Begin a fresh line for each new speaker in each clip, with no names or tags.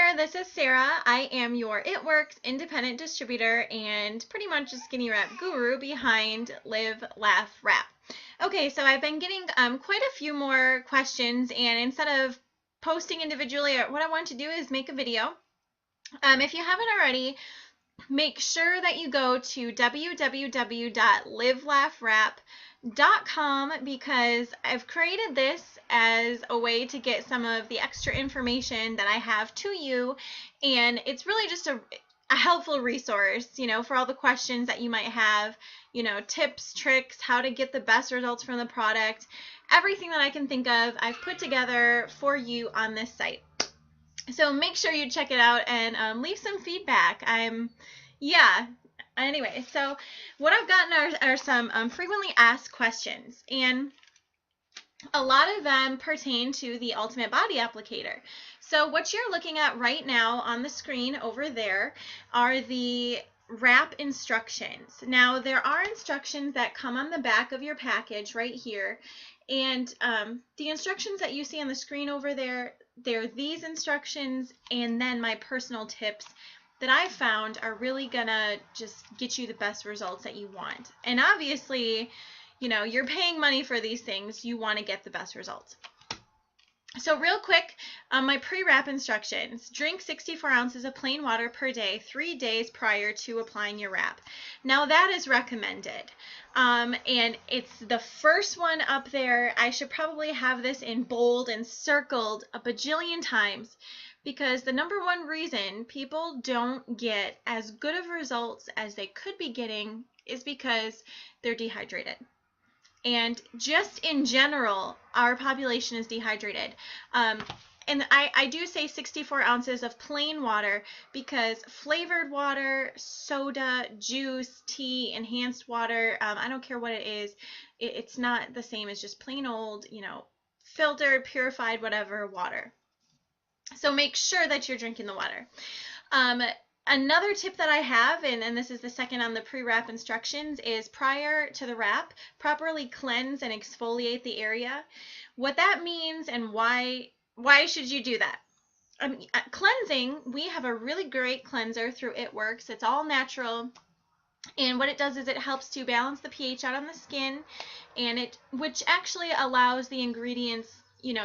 there, this is Sarah. I am your It Works independent distributor and pretty much a skinny wrap guru behind Live, Laugh, Wrap. Okay, so I've been getting quite a few more questions, and instead of posting individually, what I want to do is make a video. If you haven't already, make sure that you go to www.livelaughwrap.com because I've created this as a way to get some of the extra information that I have to you, and it's really just a helpful resource, for all the questions that you might have, tips, tricks, how to get the best results from the product, everything that I can think of, I've put together for you on this site. So make sure you check it out and leave some feedback. Anyway, so what I've gotten are some frequently asked questions, and a lot of them pertain to the Ultimate Body Applicator. So what you're looking at right now on the screen over there are the wrap instructions. Now, there are instructions that come on the back of your package right here, and the instructions that you see on the screen over there, they're these instructions, and then my personal tips that I found are really gonna just get you the best results that you want. And obviously, you're paying money for these things, you want to get the best results. So real quick, my pre-wrap instructions. Drink 64 ounces of plain water per day, 3 days prior to applying your wrap. Now that is recommended. And it's the first one up there. I should probably have this in bold and circled a bajillion times, because the number one reason people don't get as good of results as they could be getting is because they're dehydrated. And just in general, our population is dehydrated. And I do say 64 ounces of plain water because flavored water, soda, juice, tea, enhanced water, I don't care what it is, it's not the same as just plain old, filtered, purified, whatever water. So make sure that you're drinking the water. Another tip that I have, and this is the second on the pre-wrap instructions, is prior to the wrap, properly cleanse and exfoliate the area. What that means and why should you do that? Cleansing, we have a really great cleanser through It Works. It's all natural, and what it does is it helps to balance the pH out on the skin, and which actually allows the ingredients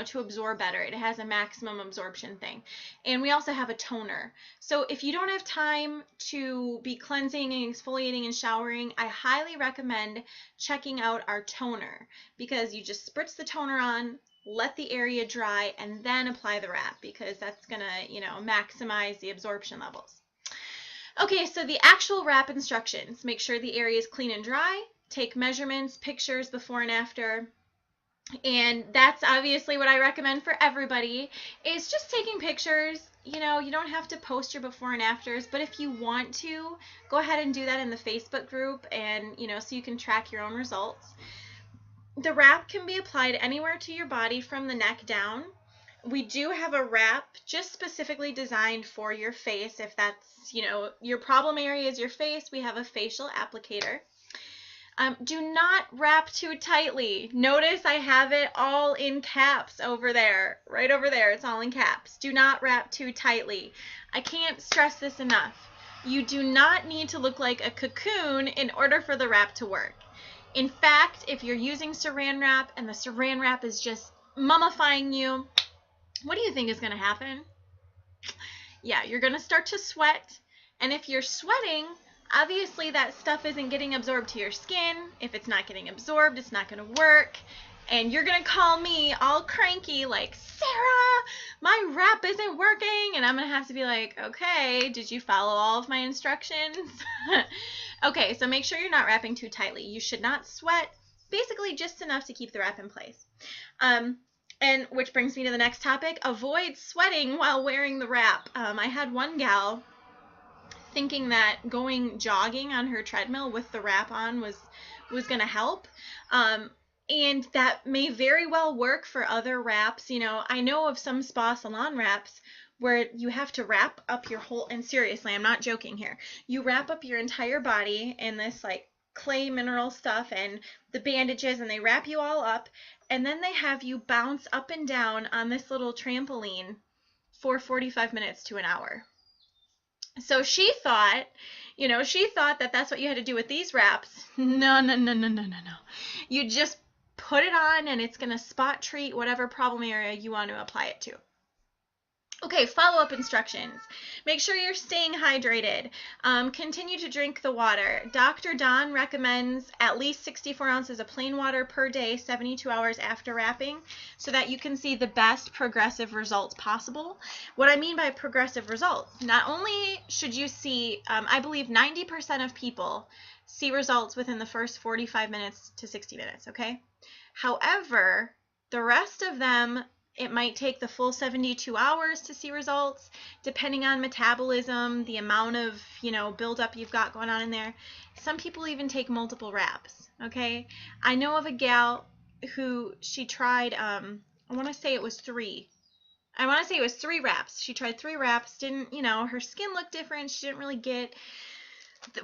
to absorb better. It has a maximum absorption thing. And we also have a toner. So if you don't have time to be cleansing and exfoliating and showering, I highly recommend checking out our toner, because you just spritz the toner on, let the area dry, and then apply the wrap, because that's gonna, maximize the absorption levels. Okay, so the actual wrap instructions. Make sure the area is clean and dry. Take measurements, pictures before and after. And that's obviously what I recommend for everybody, is just taking pictures. You don't have to post your before and afters, but if you want to, go ahead and do that in the Facebook group, and so you can track your own results. The wrap can be applied anywhere to your body from the neck down. We do have a wrap just specifically designed for your face. If that's, your problem area is your face, we have a facial applicator. Do not wrap too tightly. Notice I have it all in caps over there. Right over there, it's all in caps. Do not wrap too tightly. I can't stress this enough. You do not need to look like a cocoon in order for the wrap to work. In fact, if you're using saran wrap and the saran wrap is just mummifying you, what do you think is going to happen? Yeah, you're going to start to sweat. And if you're sweating, obviously that stuff isn't getting absorbed to your skin. If it's not getting absorbed, it's not going to work. And you're going to call me all cranky like, Sarah, my wrap isn't working. And I'm going to have to be like, okay, did you follow all of my instructions? Okay, so make sure you're not wrapping too tightly. You should not sweat, basically just enough to keep the wrap in place. And which brings me to the next topic, avoid sweating while wearing the wrap. I had one gal thinking that going jogging on her treadmill with the wrap on was going to help. And that may very well work for other wraps. I know of some spa salon wraps where you have to wrap up your whole, and seriously, I'm not joking here. You wrap up your entire body in this like clay mineral stuff and the bandages, and they wrap you all up, and then they have you bounce up and down on this little trampoline for 45 minutes to an hour. So she thought, that that's what you had to do with these wraps. No. You just put it on and it's going to spot treat whatever problem area you want to apply it to. Okay, follow-up instructions. Make sure you're staying hydrated. Continue to drink the water. Dr. Don recommends at least 64 ounces of plain water per day, 72 hours after wrapping, so that you can see the best progressive results possible. What I mean by progressive results, not only should you see, I believe 90% of people see results within the first 45 minutes to 60 minutes, okay? However, the rest of them, it might take the full 72 hours to see results, depending on metabolism, the amount of, buildup you've got going on in there. Some people even take multiple wraps, okay? I know of a gal who she tried, I want to say it was 3 wraps. She tried 3 wraps, didn't, her skin looked different. She didn't really get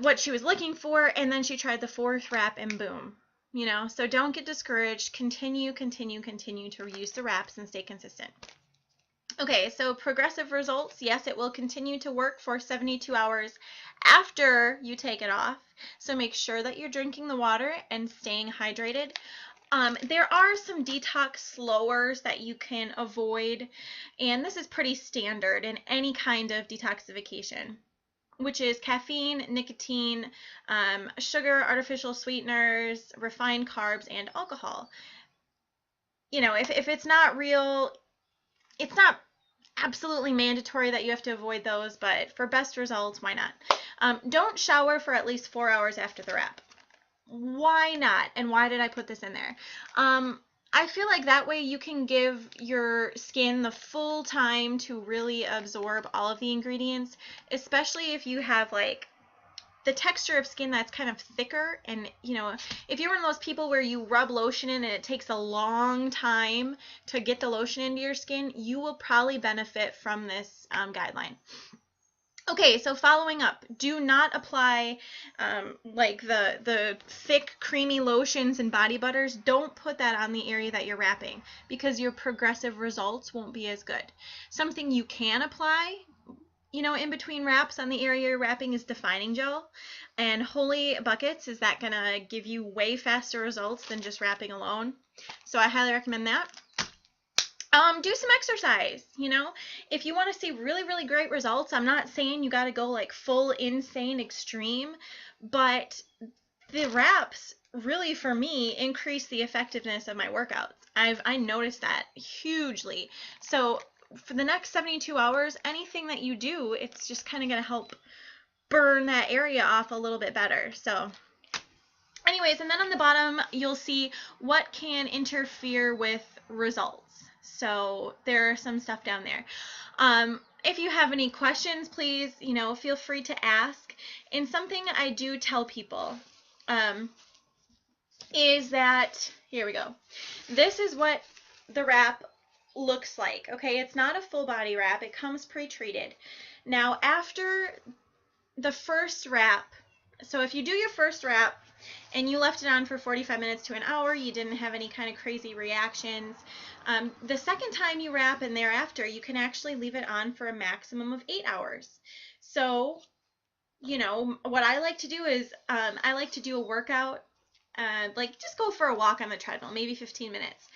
what she was looking for, and then she tried the 4th wrap and boom. So don't get discouraged. Continue to use the wraps and stay consistent. Okay, so progressive results. Yes, it will continue to work for 72 hours after you take it off. So make sure that you're drinking the water and staying hydrated. There are some detox slowers that you can avoid, and this is pretty standard in any kind of detoxification, which is caffeine, nicotine, sugar, artificial sweeteners, refined carbs, and alcohol. If it's not real, it's not absolutely mandatory that you have to avoid those, but for best results, why not? Don't shower for at least 4 hours after the wrap. Why not? And why did I put this in there? I feel like that way you can give your skin the full time to really absorb all of the ingredients, especially if you have the texture of skin that's kind of thicker. And if you're one of those people where you rub lotion in and it takes a long time to get the lotion into your skin, you will probably benefit from this guideline. Okay, so following up, do not apply the thick, creamy lotions and body butters. Don't put that on the area that you're wrapping because your progressive results won't be as good. Something you can apply, in between wraps on the area you're wrapping is defining gel. And holy buckets, is that going to give you way faster results than just wrapping alone. So I highly recommend that. Do some exercise, if you want to see really, really great results. I'm not saying you got to go full insane extreme, but the wraps really, for me, increase the effectiveness of my workouts. I noticed that hugely. So for the next 72 hours, anything that you do, it's just kind of going to help burn that area off a little bit better. So anyways, and then on the bottom, you'll see what can interfere with results. So there are some stuff down there. If you have any questions, please, feel free to ask. And something I do tell people is that, here we go. This is what the wrap looks like, okay? It's not a full body wrap. It comes pre-treated. Now, after the first wrap, so if you do your first wrap and you left it on for 45 minutes to an hour, you didn't have any kind of crazy reactions, the second time you wrap and thereafter, you can actually leave it on for a maximum of 8 hours. So, what I like to do is I like to do a workout, just go for a walk on the treadmill, maybe 15 minutes.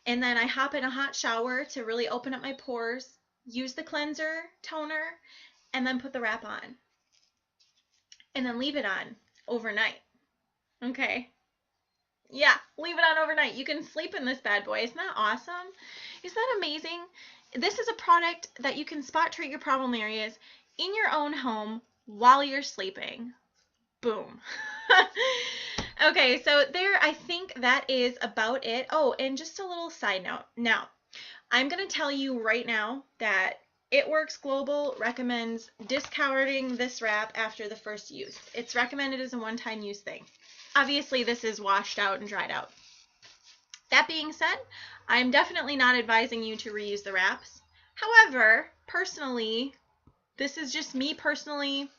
And then I hop in a hot shower to really open up my pores, use the cleanser, toner, and then put the wrap on. And then leave it on overnight. Okay? Yeah, leave it on overnight. You can sleep in this bad boy. Isn't that awesome? Isn't that amazing? This is a product that you can spot treat your problem areas in your own home while you're sleeping. Boom. Okay, so there, I think that is about it. Oh, and just a little side note. Now, I'm going to tell you right now that It Works Global recommends discarding this wrap after the first use. It's recommended as a one-time use thing. Obviously, this is washed out and dried out. That being said, I'm definitely not advising you to reuse the wraps. However, personally, this is just me personally,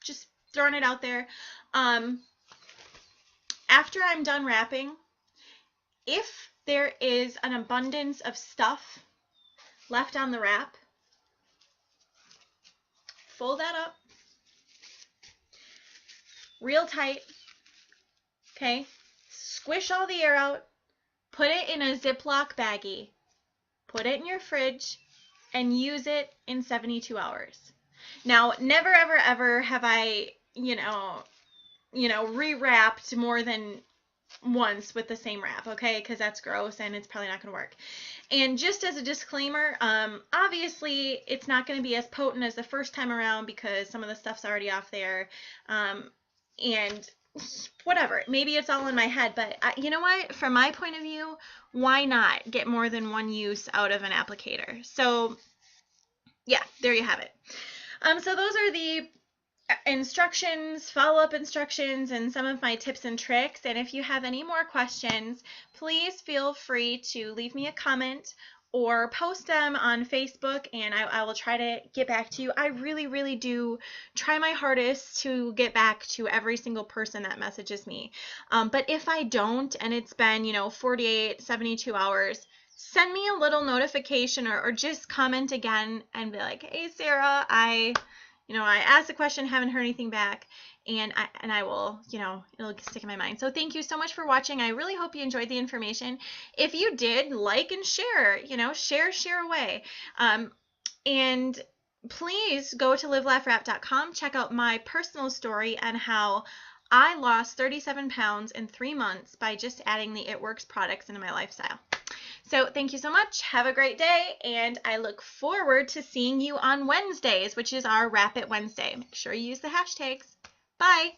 just throwing it out there. After I'm done wrapping, if there is an abundance of stuff left on the wrap, fold that up real tight, okay? Squish all the air out, put it in a Ziploc baggie, put it in your fridge, and use it in 72 hours. Now, never, ever, ever have I, rewrapped more than once with the same wrap, okay? Because that's gross and it's probably not going to work. And just as a disclaimer, obviously it's not going to be as potent as the first time around because some of the stuff's already off there. And whatever, maybe it's all in my head, but you know what? From my point of view, why not get more than one use out of an applicator? So yeah, there you have it. So those are the instructions, follow-up instructions, and some of my tips and tricks. And if you have any more questions, please feel free to leave me a comment or post them on Facebook, and I will try to get back to you. I really, really do try my hardest to get back to every single person that messages me. But if I don't, and it's been, 48, 72 hours, send me a little notification or just comment again and be like, hey, Sarah, I asked a question, haven't heard anything back, and I will, it'll stick in my mind. So thank you so much for watching. I really hope you enjoyed the information. If you did, like and share, share away. And please go to livelaughwrap.com, check out my personal story on how I lost 37 pounds in 3 months by just adding the It Works products into my lifestyle. So thank you so much. Have a great day, and I look forward to seeing you on Wednesdays, which is our Wrap It Wednesday. Make sure you use the hashtags. Bye.